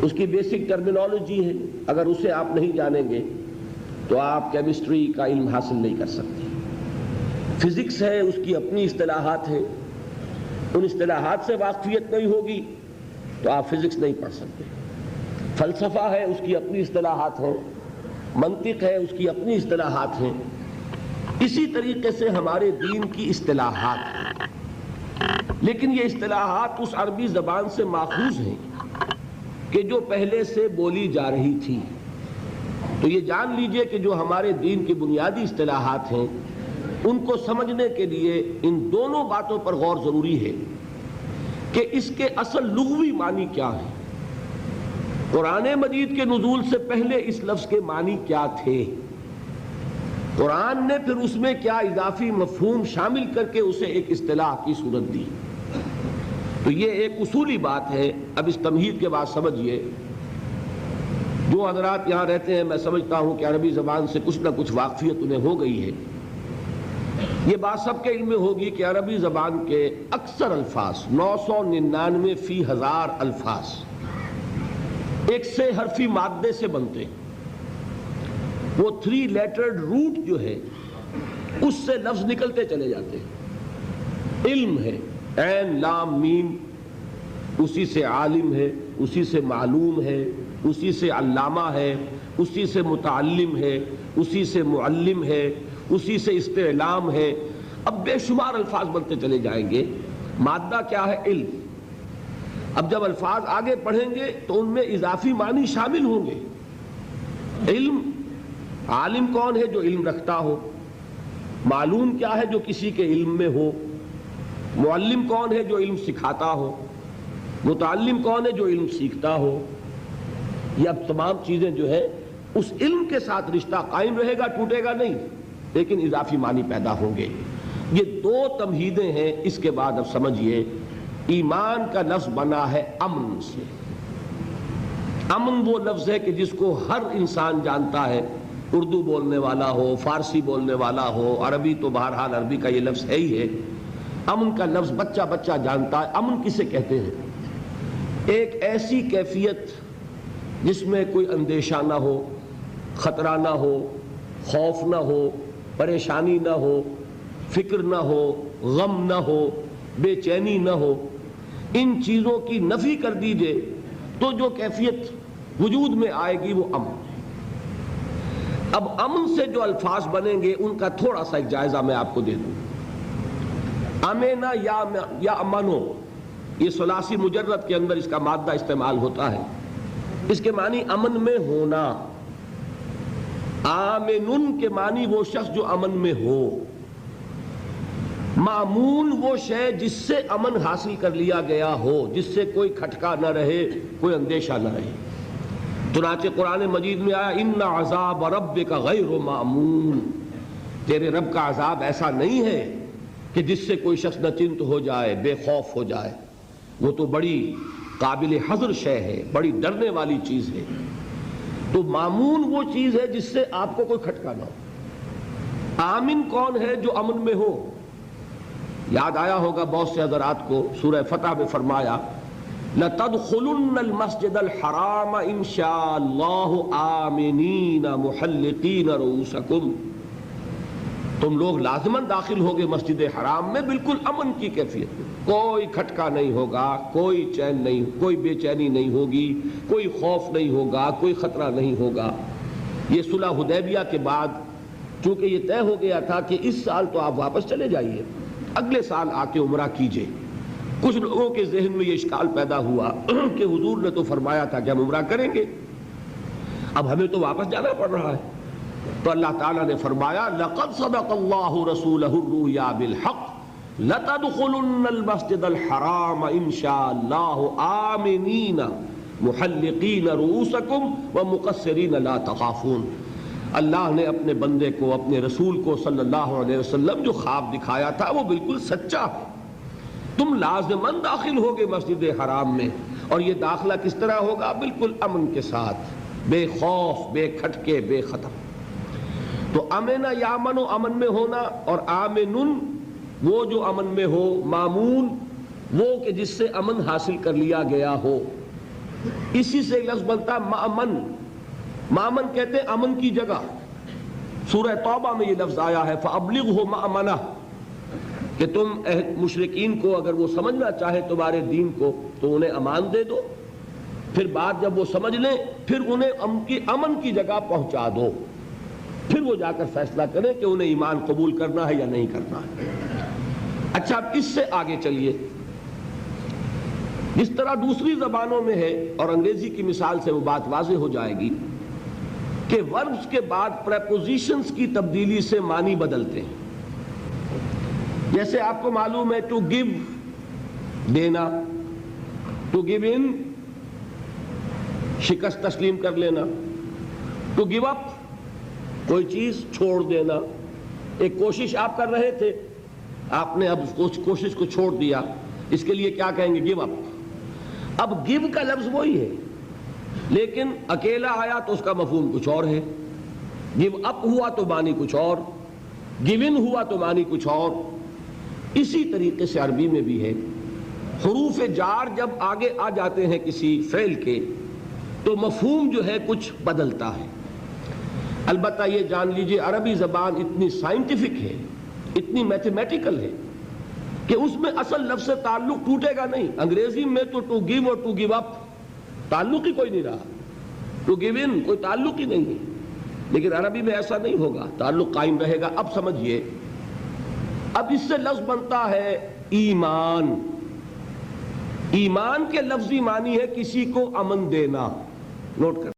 اس کی basic terminology ہے، اگر اسے آپ نہیں جانیں گے تو آپ کیمسٹری کا علم حاصل نہیں کر سکتے۔ فزکس ہے، اس کی اپنی اصطلاحات ہیں، ان اصطلاحات سے واقفیت نہیں ہوگی تو آپ فزکس نہیں پڑھ سکتے۔ فلسفہ ہے، اس کی اپنی اصطلاحات ہیں، منطق ہے، اس کی اپنی اصطلاحات ہیں۔ اسی طریقے سے ہمارے دین کی اصطلاحات ہیں، لیکن یہ اصطلاحات اس عربی زبان سے ماخوذ ہیں کہ جو پہلے سے بولی جا رہی تھی۔ تو یہ جان لیجئے کہ جو ہمارے دین کی بنیادی اصطلاحات ہیں ان کو سمجھنے کے لیے ان دونوں باتوں پر غور ضروری ہے کہ اس کے اصل لغوی معنی کیا ہیں، قرآن مجید کے نزول سے پہلے اس لفظ کے معنی کیا تھے، قرآن نے پھر اس میں کیا اضافی مفہوم شامل کر کے اسے ایک اصطلاح کی صورت دی۔ تو یہ ایک اصولی بات ہے۔ اب اس تمہید کے بعد سمجھیے، جو حضرات یہاں رہتے ہیں میں سمجھتا ہوں کہ عربی زبان سے کچھ نہ کچھ واقفیت انہیں ہو گئی ہے۔ یہ بات سب کے علم میں ہوگی کہ عربی زبان کے اکثر الفاظ 999 فی ہزار الفاظ ایک سے حرفی مادے سے بنتے ہیں۔ وہ 3 لیٹرڈ روٹ جو ہے اس سے لفظ نکلتے چلے جاتے ہیں۔ علم ہے، عین لام میم، اسی سے عالم ہے، اسی سے معلوم ہے، اسی سے علامہ ہے، اسی سے متعلم ہے، اسی سے معلم ہے، اسی سے استعلام ہے۔ اب بے شمار الفاظ بنتے چلے جائیں گے۔ مادہ کیا ہے؟ علم۔ اب جب الفاظ آگے پڑھیں گے تو ان میں اضافی معنی شامل ہوں گے۔ علم، عالم کون ہے؟ جو علم رکھتا ہو۔ معلوم کیا ہے؟ جو کسی کے علم میں ہو۔ معلم کون ہے؟ جو علم سکھاتا ہو۔ متعلم کون ہے؟ جو علم سیکھتا ہو۔ یہ اب تمام چیزیں جو ہے اس علم کے ساتھ رشتہ قائم رہے گا، ٹوٹے گا نہیں، لیکن اضافی معنی پیدا ہوں گے۔ یہ 2 تمہیدیں ہیں۔ اس کے بعد اب سمجھیے، ایمان کا لفظ بنا ہے امن سے۔ امن وہ لفظ ہے کہ جس کو ہر انسان جانتا ہے، اردو بولنے والا ہو، فارسی بولنے والا ہو، عربی تو بہرحال عربی کا یہ لفظ ہے ہی ہے۔ امن کا لفظ بچہ بچہ جانتا ہے۔ امن کسے کہتے ہیں؟ ایک ایسی کیفیت جس میں کوئی اندیشہ نہ ہو، خطرہ نہ ہو، خوف نہ ہو، پریشانی نہ ہو، فکر نہ ہو، غم نہ ہو، بے چینی نہ ہو۔ ان چیزوں کی نفی کر دیجئے تو جو کیفیت وجود میں آئے گی وہ امن ہے۔ اب امن سے جو الفاظ بنیں گے ان کا تھوڑا سا ایک جائزہ میں آپ کو دے دوں۔ امنا یا امنو، یہ ثلاثی مجرد کے اندر اس کا مادہ استعمال ہوتا ہے۔ اس کے معنی امن میں ہونا۔ آمنن کے معنی وہ شخص جو امن میں ہو۔ مامون وہ شے جس سے امن حاصل کر لیا گیا ہو، جس سے کوئی کھٹکا نہ رہے، کوئی اندیشہ نہ رہے۔ چنانچہ قرآن مجید میں آیا ان عذاب ربک غیر مامون، تیرے رب کا عذاب ایسا نہیں ہے کہ جس سے کوئی شخص نہ چنت ہو جائے، بے خوف ہو جائے۔ وہ تو بڑی قابل حذر شے ہے، بڑی ڈرنے والی چیز ہے۔ تو مامون وہ چیز ہے جس سے آپ کو کوئی کھٹکا نہ ہو۔ آمن کون ہے؟ جو امن میں ہو۔ یاد آیا ہوگا بہت سے حضرات کو، سورہ فتح میں فرمایا لَتَدْخُلُنَّ الْمَسْجِدَ الْحَرَامَ إِنْ شَاءَ اللَّهُ آمِنِينَ مُحَلِّقِينَ رُؤُوسَكُمْ، تم لوگ لازماً داخل ہوگے مسجد حرام میں بالکل امن کی کیفیت میں، کوئی کھٹکا نہیں ہوگا، کوئی چین نہیں، کوئی بے چینی نہیں ہوگی، کوئی خوف نہیں ہوگا، کوئی خطرہ نہیں ہوگا۔ یہ صلح حدیبیہ کے بعد چونکہ یہ طے ہو گیا تھا کہ اس سال تو آپ واپس چلے جائیے، اگلے سال آ کے عمرہ کیجئے، کچھ لوگوں کے ذہن میں یہ اشکال پیدا ہوا کہ حضور نے تو فرمایا تھا کہ ہم عمرہ کریں گے، اب ہمیں تو واپس جانا پڑ رہا ہے۔ تو اللہ تعالیٰ نے فرمایا لَقَدْ صَدَقَ اللَّهُ رَسُولَهُ الرُّؤْيَا بِالْحَقِّ لَتَدْخُلُنَّ الْمَسْجِدَ الْحَرَامَ إِنْ شَاءَ اللَّهُ آمِنِينَ مُحَلِّقِينَ رُؤُوسَكُمْ وَمُقَصِّرِينَ لَا تَخَافُونَ۔ اللہ نے اپنے بندے کو، اپنے رسول کو صلی اللہ علیہ وسلم جو خواب دکھایا تھا وہ بالکل سچا ہے۔ تم لازماً داخل ہوگے مسجد حرام میں، اور یہ داخلہ کس طرح ہوگا؟ بالکل امن کے ساتھ، بے خوف، بے کھٹکے، بے خطر۔ تو امن یامن، امن میں ہونا، اور آمنن وہ جو امن میں ہو، مامون وہ کہ جس سے امن حاصل کر لیا گیا ہو۔ اسی سے لفظ بنتا ہے مأمن. مأمن کہتے ہیں امن کی جگہ. سورہ توبہ میں یہ لفظ آیا ہے فَأَبْلِغْهُ مَأْمَنَهُ کہ تم مشرکین کو اگر وہ سمجھنا چاہے تمہارے دین کو تو انہیں امان دے دو، پھر بعد جب وہ سمجھ لیں پھر انہیں امن کی جگہ پہنچا دو، پھر وہ جا کر فیصلہ کریں کہ انہیں ایمان قبول کرنا ہے یا نہیں کرنا ہے. اچھا اب اس سے آگے چلیے. جس طرح دوسری زبانوں میں ہے اور انگریزی کی مثال سے وہ بات واضح ہو جائے گی کہ وربز کے بعد پریپوزیشنز کی تبدیلی سے معنی بدلتے ہیں. جیسے آپ کو معلوم ہے ٹو گیو دینا، ٹو گیو ان شکست تسلیم کر لینا، ٹو گیو اپ کوئی چیز چھوڑ دینا. ایک کوشش آپ کر رہے تھے، آپ نے اب اس کوشش کو چھوڑ دیا، اس کے لیے کیا کہیں گے؟ Give up. اب گیو کا لفظ وہی ہے لیکن اکیلا آیا تو اس کا مفہوم کچھ اور ہے. گیو اپ ہوا تو معنی کچھ اور، گیو ان ہوا تو معنی کچھ اور. اسی طریقے سے عربی میں بھی ہے، حروف جار جب آگے آ جاتے ہیں کسی فعل کے تو مفہوم جو ہے کچھ بدلتا ہے. البتہ یہ جان لیجئے عربی زبان اتنی سائنٹیفک ہے، اتنی میتھمیٹیکل ہے کہ اس میں اصل لفظ سے تعلق ٹوٹے گا نہیں. انگریزی میں تو ٹو گیو اور ٹو گیو اپ تعلق ہی کوئی نہیں رہا، ٹو گیو ان کوئی تعلق ہی نہیں ہے. لیکن عربی میں ایسا نہیں ہوگا، تعلق قائم رہے گا. اب سمجھیے، اب اس سے لفظ بنتا ہے ایمان. ایمان کے لفظی معنی ہے کسی کو امن دینا. نوٹ کر